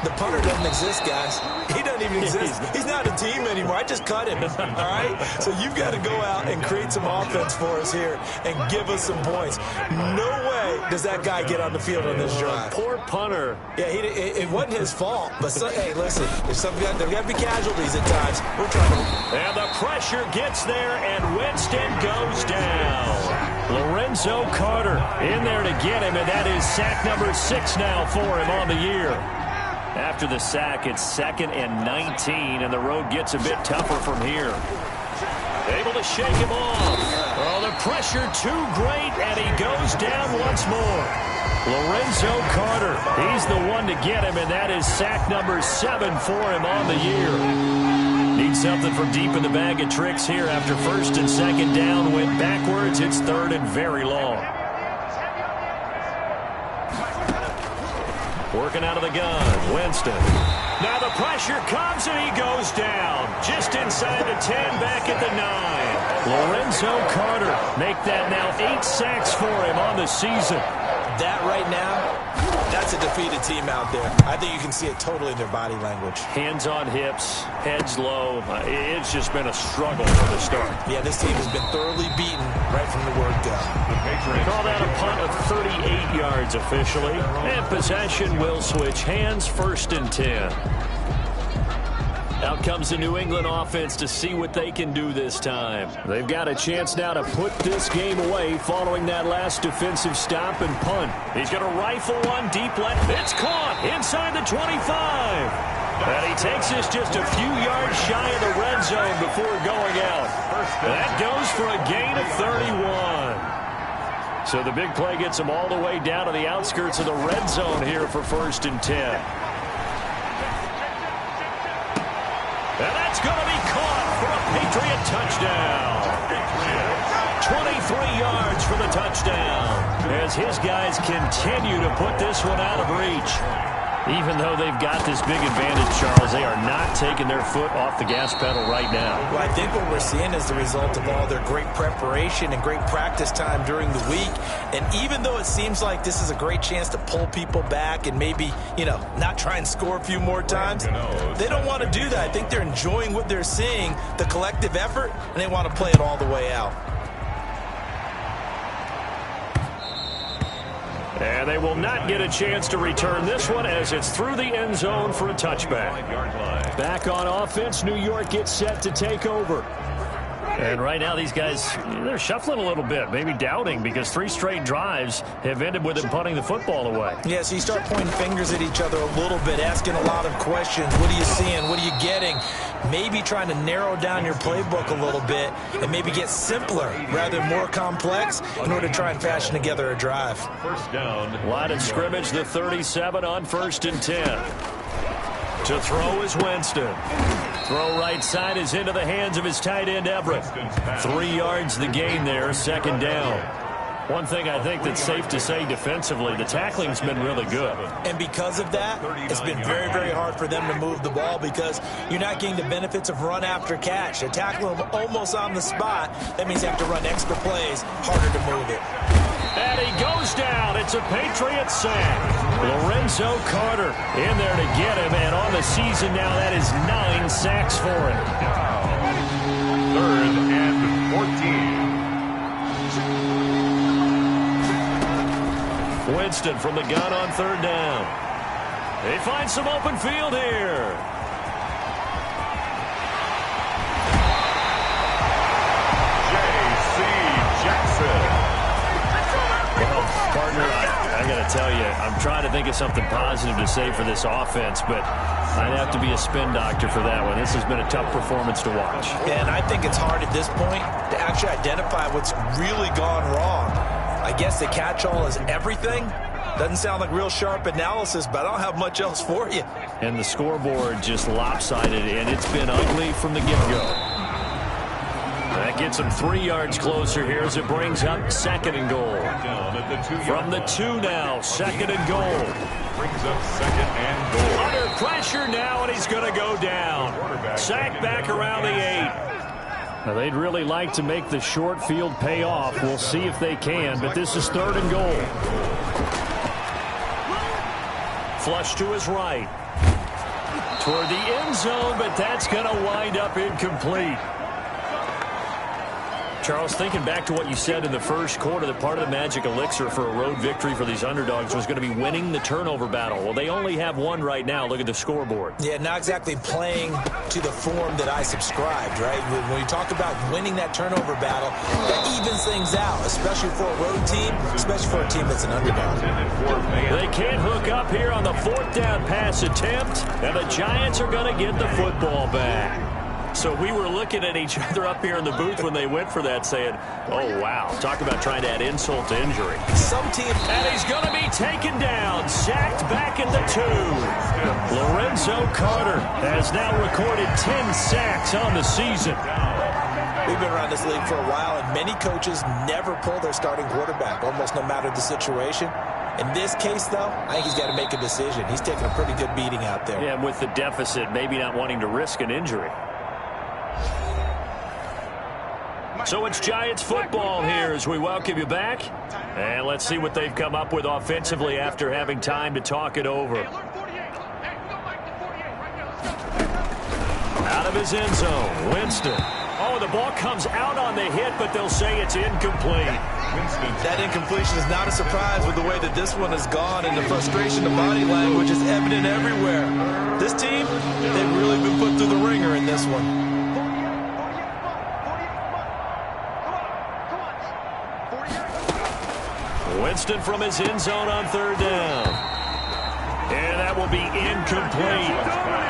The punter doesn't exist, guys. He doesn't even exist. He's not a team anymore. I just cut him, all right? So you've got to go out and create some offense for us here and give us some points. No way does that guy get on the field on this drive. Poor punter. Yeah, it wasn't his fault. But, hey, listen, there's got to be casualties at times. We're trying to... And the pressure gets there, and Winston goes down. Lorenzo Carter in there to get him, and that is sack number 6 now for him on the year. After the sack, it's 2nd and 19, and the road gets a bit tougher from here. Able to shake him off. Oh, the pressure too great, and he goes down once more. Lorenzo Carter, he's the one to get him, and that is sack number 7 for him on the year. Need something from deep in the bag of tricks here after 1st and 2nd down. Went backwards. It's 3rd and very long. Working out of the gun, Winston. Now the pressure comes and he goes down. Just inside the 10, back at the 9. Lorenzo Carter make that now 8 sacks for him on the season. That right now, that's a defeated team out there. I think you can see it totally in their body language. Hands on hips, heads low. It's just been a struggle from the start. Yeah, this team has been thoroughly beaten right from the word go. Call that a punt of 38 yards officially. And possession will switch hands, 1st and 10. Out comes the New England offense to see what they can do this time. They've got a chance now to put this game away following that last defensive stop and punt. He's going to rifle one deep left. It's caught inside the 25. And he takes this just a few yards shy of the red zone before going out. That goes for a gain of 31. So the big play gets him all the way down to the outskirts of the red zone here for 1st and 10. And that's going to be caught for a Patriot touchdown. 23 yards for the touchdown as his guys continue to put this one out of reach. Even though they've got this big advantage, Charles, they are not taking their foot off the gas pedal right now. Well, I think what we're seeing is the result of all their great preparation and great practice time during the week. And even though it seems like this is a great chance to pull people back and maybe, not try and score a few more times, they don't want to do that. I think they're enjoying what they're seeing, the collective effort, and they want to play it all the way out. And they will not get a chance to return this one as it's through the end zone for a touchback. Back on offense, New York gets set to take over. And right now these guys, they're shuffling a little bit, maybe doubting, because 3 straight drives have ended with them punting the football away. Yeah, so you start pointing fingers at each other a little bit, asking a lot of questions. What are you seeing? What are you getting? Maybe trying to narrow down your playbook a little bit and maybe get simpler rather than more complex in order to try and fashion together a drive. 1st down. Line of scrimmage, the 37 on 1st and 10. To throw is Winston. Throw right side is into the hands of his tight end, Everett. 3 yards the gain there, 2nd down. One thing I think that's safe to say defensively, the tackling's been really good. And because of that, it's been very, very hard for them to move the ball because you're not getting the benefits of run after catch. They tackle them almost on the spot. That means you have to run extra plays, harder to move it. And he goes down. It's a Patriot sack. Lorenzo Carter in there to get him. And on the season now, that is 9 sacks for him. 3rd and 14. Winston from the gun on 3rd down. They find some open field here. J.C. Jackson. Well, partner, I got to tell you, I'm trying to think of something positive to say for this offense, but I'd have to be a spin doctor for that one. This has been a tough performance to watch. And I think it's hard at this point to actually identify what's really gone wrong. I guess the catch-all is everything. Doesn't sound like real sharp analysis, but I don't have much else for you. And the scoreboard just lopsided, and it's been ugly from the get-go. That gets him 3 yards closer here as it brings up 2nd and goal. From the 2 now, 2nd and goal. Brings up 2nd and goal. Under pressure now, and he's going to go down. Sack back around the 8. Now, they'd really like to make the short field pay off. We'll see if they can, but this is 3rd and goal. Flush to his right. Toward the end zone, but that's going to wind up incomplete. Charles, thinking back to what you said in the first quarter, that part of the magic elixir for a road victory for these underdogs was going to be winning the turnover battle. Well, they only have one right now. Look at the scoreboard. Yeah, not exactly playing to the form that I subscribed, right? When you talk about winning that turnover battle, that evens things out, especially for a road team, especially for a team that's an underdog. They can't hook up here on the 4th down pass attempt, and the Giants are going to get the football back. So we were looking at each other up here in the booth when they went for that saying, oh, wow, talk about trying to add insult to injury. Some teams... And he's going to be taken down, sacked back at the 2. Lorenzo Carter has now recorded 10 sacks on the season. We've been around this league for a while, and many coaches never pull their starting quarterback, almost no matter the situation. In this case, though, I think he's got to make a decision. He's taking a pretty good beating out there. Yeah, with the deficit, maybe not wanting to risk an injury. So it's Giants football here as we welcome you back. And let's see what they've come up with offensively after having time to talk it over. Out of his end zone, Winston. Oh, the ball comes out on the hit, but they'll say it's incomplete. That incompletion is not a surprise with the way that this one has gone, and the frustration, the body language is evident everywhere. This team, they've really been put through the ringer in this one. Winston from his end zone on third down. And that will be incomplete.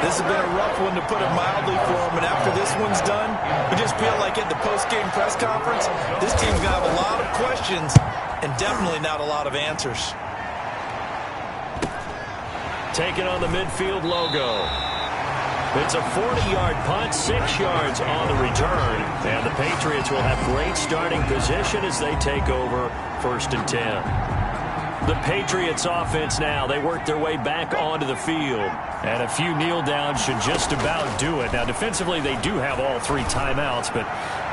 This has been a rough one, to put it mildly, for him. And after this one's done, you just feel like at the post-game press conference, this team's going to have a lot of questions and definitely not a lot of answers. Taking on the midfield logo. It's a 40-yard punt, 6 yards on the return. And the Patriots will have great starting position as they take over 1st and 10. The Patriots offense now, they work their way back onto the field. And a few kneel downs should just about do it. Now, defensively, they do have all 3 timeouts, but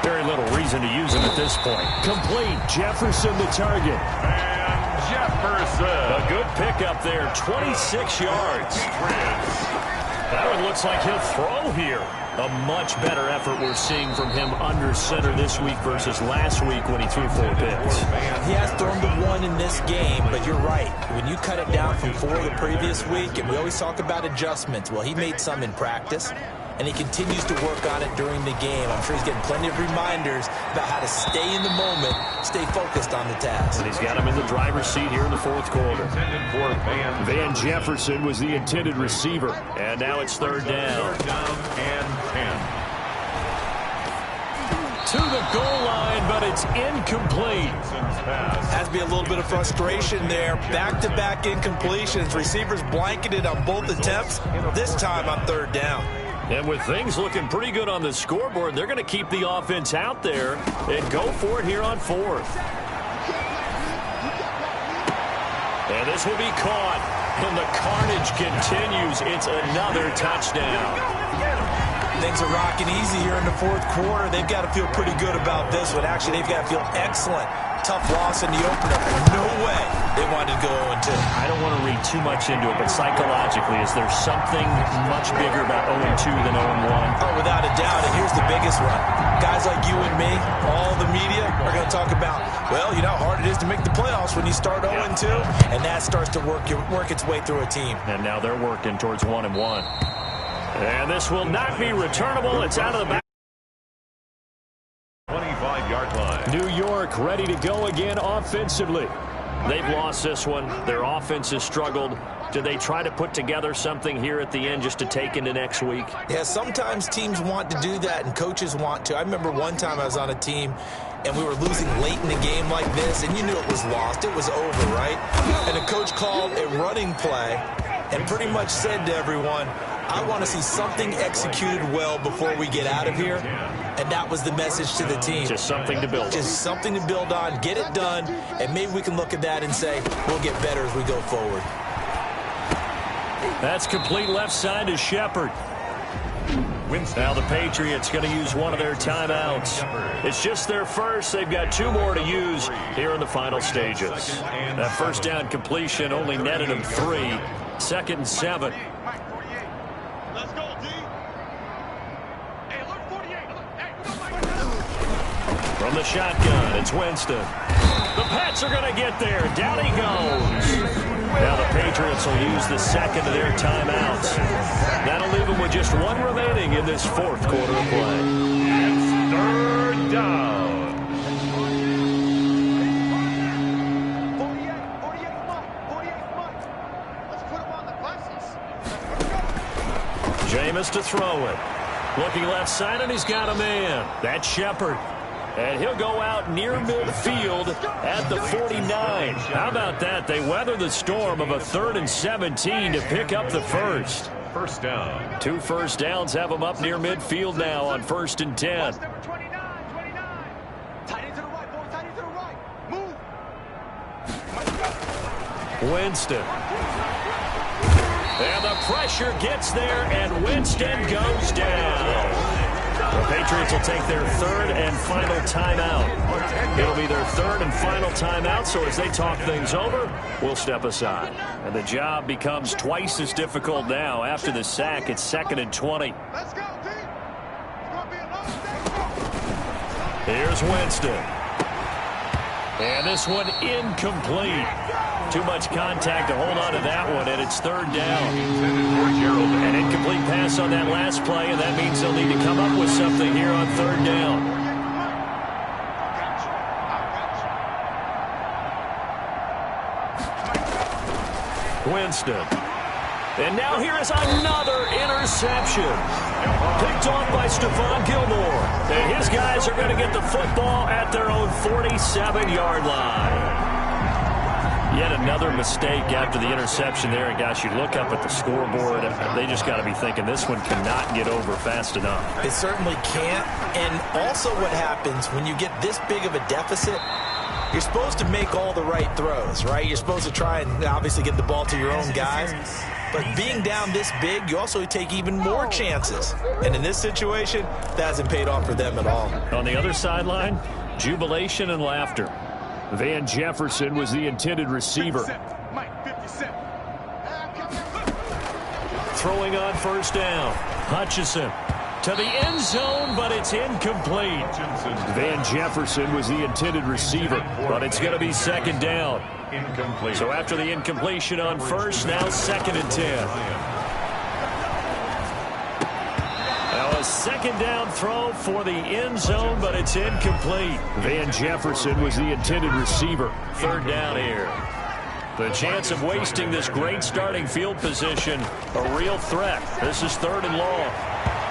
very little reason to use them at this point. Complete. Jefferson the target. And Jefferson. A good pickup there, 26 yards. That one looks like he'll throw here. A much better effort we're seeing from him under center this week versus last week when he threw 4 picks. He has thrown the 1 in this game, but you're right. When you cut it down from 4 the previous week, and we always talk about adjustments, well, he made some in practice, and he continues to work on it during the game. I'm sure he's getting plenty of reminders about how to stay in the moment, stay focused on the task. And he's got him in the driver's seat here in the 4th quarter. Van Jefferson was the intended receiver. And now it's 3rd down. 3rd down and 10. To the goal line, but it's incomplete. Has to be a little bit of frustration there. Back-to-back incompletions. Receivers blanketed on both attempts, this time on 3rd down. And with things looking pretty good on the scoreboard, they're going to keep the offense out there and go for it here on 4th. And this will be caught. And the carnage continues. It's another touchdown. Things are rocking easy here in the 4th quarter. They've got to feel pretty good about this one. Actually, they've got to feel excellent. Tough loss in the opener. No way they wanted to go 0-2. I don't want to read too much into it, but psychologically, is there something much bigger about 0-2 than 0-1? Oh, without a doubt. And here's the biggest one. Guys like you and me, all the media, are going to talk about, well, you know how hard it is to make the playoffs when you start 0-2, and that starts to work its way through a team. And now they're working towards 1-1. And this will not be returnable. It's out of the back. 25-yard line. New York ready to go again offensively. They've lost this one. Their offense has struggled. Do they try to put together something here at the end just to take into next week? Yeah, sometimes teams want to do that and coaches want to. I remember one time I was on a team and we were losing late in the game like this, and you knew it was lost. It was over, right? And the coach called a running play and pretty much said to everyone, I want to see something executed well before we get out of here. And that was the message to the team. Just something to build on. Just something to build on, get it done, and maybe we can look at that and say, we'll get better as we go forward. That's complete left side to Shepard. Now the Patriots going to use one of their timeouts. It's just their first. They've got 2 more to use here in the final stages. That 1st down completion only netted them 3. 2nd and 7. Let's go, D. Hey, look, 48. From the shotgun, it's Winston. The Pats are going to get there. Down he goes. Now the Patriots will use the 2nd of their timeouts. That'll leave them with just 1 remaining in this 4th quarter of play. It's 3rd down. 48 month. Let's put him on the buses. Jameis to throw it. Looking left side, and he's got a man. That's Shepard. And he'll go out near midfield at the 49. How about that? They weather the storm of a 3rd and 17 to pick up the first. 1st down. 2 first downs have them up near midfield now on 1st and 10. Number 29. Tight end to the right, boy. Tight end to the right. Move. Winston. And the pressure gets there, and Winston goes down. The Patriots will take their third and final timeout. It'll be their third and final timeout, so as they talk things over, we'll step aside. And the job becomes twice as difficult now. After the sack, it's 2nd and 20. Let's go, team. It's going to be a long day. Here's Winston. And this one incomplete. Too much contact to hold on to that one, and it's 3rd down. An incomplete pass on that last play, and that means they'll need to come up with something here on 3rd down. Winston. And now here is another interception. Picked off by Stephon Gilmore. And his guys are going to get the football at their own 47-yard line. Yet another mistake after the interception there. And, gosh, you look up at the scoreboard, they just got to be thinking this one cannot get over fast enough. It certainly can't. And also what happens when you get this big of a deficit, you're supposed to make all the right throws, right? You're supposed to try and obviously get the ball to your own guys. But being down this big, you also take even more chances. And in this situation, that hasn't paid off for them at all. On the other sideline, jubilation and laughter. Van Jefferson was the intended receiver. Throwing on 1st down. Hutchinson to the end zone, but it's incomplete. Van Jefferson was the intended receiver, but it's going to be 2nd down. Incomplete. So after the incompletion on 1st, now 2nd and 10. Now a 2nd down throw for the end zone, but it's incomplete. Van Jefferson was the intended receiver. 3rd down here. The chance of wasting this great starting field position, a real threat. This is 3rd and long.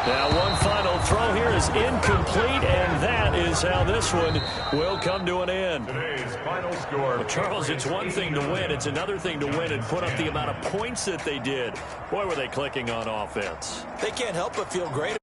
Now one final throw here is incomplete, and that is how this one will come to an end. Today's final score. Well, Charles, it's one thing to win. It's another thing to win and put up the amount of points that they did. Boy, were they clicking on offense. They can't help but feel great